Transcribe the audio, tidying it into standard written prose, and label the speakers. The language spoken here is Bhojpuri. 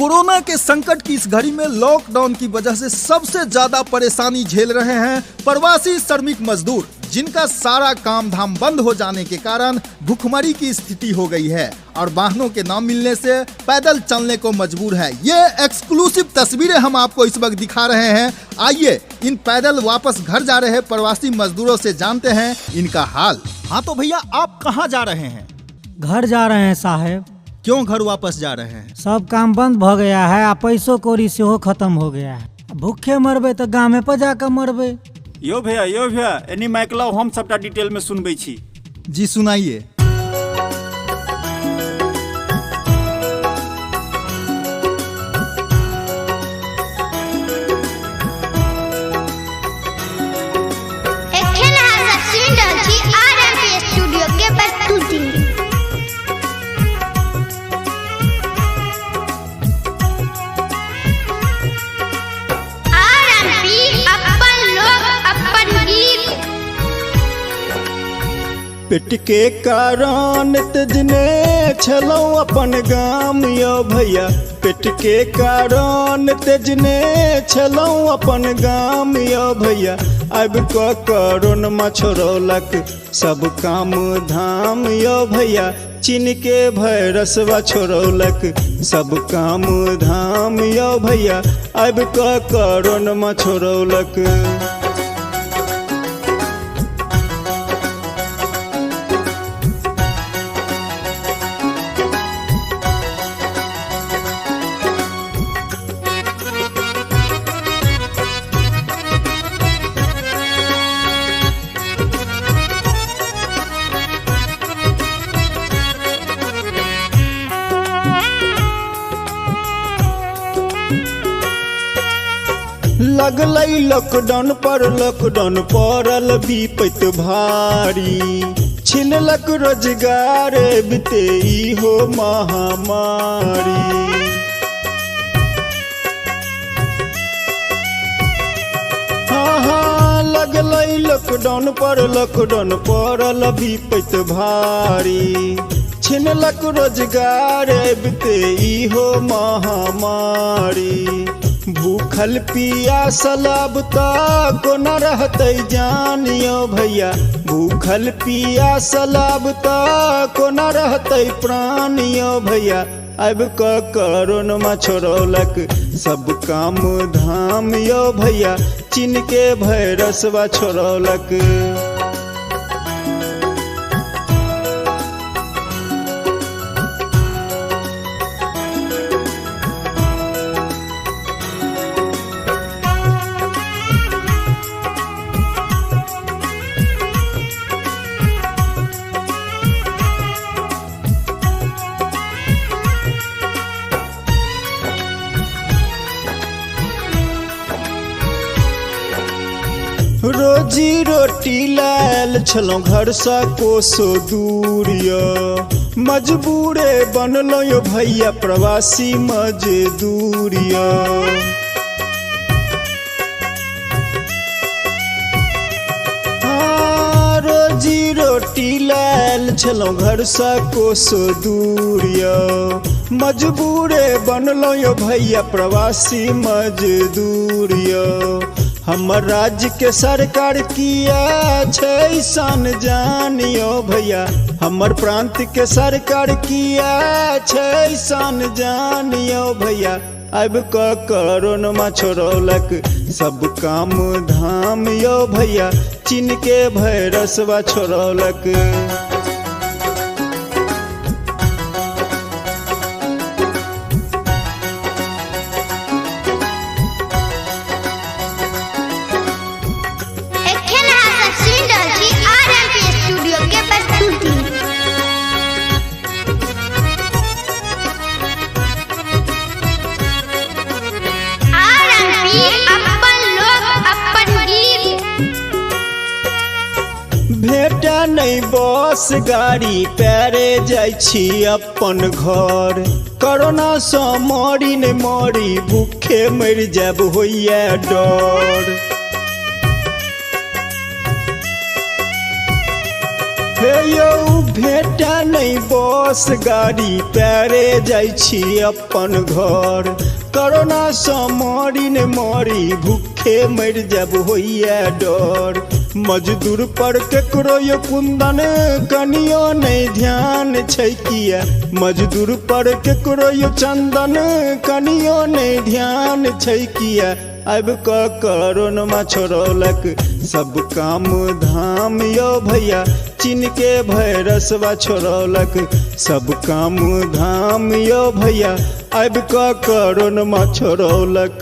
Speaker 1: कोरोना के संकट की इस घड़ी में लॉकडाउन की वजह से सबसे ज्यादा परेशानी झेल रहे हैं प्रवासी श्रमिक मजदूर, जिनका सारा काम धाम बंद हो जाने के कारण भूखमरी की स्थिति हो गई है और वाहनों के न मिलने से पैदल चलने को मजबूर है। ये एक्सक्लूसिव तस्वीरें हम आपको इस वक्त दिखा रहे हैं। आइए इन पैदल वापस घर जा रहे प्रवासी मजदूरों से जानते हैं इनका हाल। हाँ तो भैया, आप कहाँ जा रहे हैं?
Speaker 2: घर जा रहे हैं साहेब।
Speaker 1: क्यों घर वापस जा रहे हैं?
Speaker 2: सब काम बंद भ गया है आ पैसो कौड़ी सेहो खत्म हो गया है। भूखे मरबे तो गाँव पर जाकर मरबे।
Speaker 3: यो भैया एनी माइक लाओ, हम सबटा डिटेल में सुनबे छी।
Speaker 1: जी सुनाइए।
Speaker 4: पेट के कारण तजने छलौ अपन गाम यो भैया, पेट के कारण तजने छलौ अपन गाम यो भैया। अब कोरोना छोड़लक सब काम धाम यो भैया, चीन के वायरसवा छोड़लक सब काम धाम यो भैया। अब कोरोना छोड़लक। लगलै लॉकडाउन पड़ल विपत भारी, छिनलक रोजगार बीते हो महामारी। हाँ लगलै लॉकडाउन पड़ल विपत भारी, छिनलक रोजगार बीते हो महामारी। भूखल पियासल अब तक कोना रहते जानियो भैया, भूखल पियासल अब तक कोना रहते प्राणियो भैया। अब कोरोना छोड़लक सब काम धाम यो भैया, चीन के वायरसवा छोड़लक। रोजी रोटी लायल छलौ घर सा कोसो दूरिया, मजबूरे बनलो यो भैया प्रवासी मजदूरिया। रोजी रोटी लायल छलौ घर सा कोसो दूरिया, मजबूरे बनलो यो भैया प्रवासी मजदूरिया। हमर राज्य के सरकार किया छै सन जानियो भैया, हमर प्रांत के सरकार किया छै सन जानियो भैया। अब कोरोना छोड़लक सब काम धाम यो भैया, चीन के वायरसवा छोड़लक। भेटा नहीं बस गाड़ी पैरे जाइ छी अपन घर, कोरोना सँ मरी नहीं मरी भूखे मर जाब होइए डर। हे यौ भेटा नहीं बस गाड़ी पैरे जाइ छी अपन घर। कोरोना सँ मरी ने मरी भूखे मर जब होइए डर। मजदूर पर केकरो यो कुंदन कनियो नहीं ध्यान छै किया। मजदूर पर केकरो यो चंदन कनियो नहीं ध्यान छै किया। अब कोरोना छोड़लक सब काम धाम यो भैया। चीन के वायरसवा छोड़लक सब काम धाम यो भैया। अब कोरोना छोड़लक।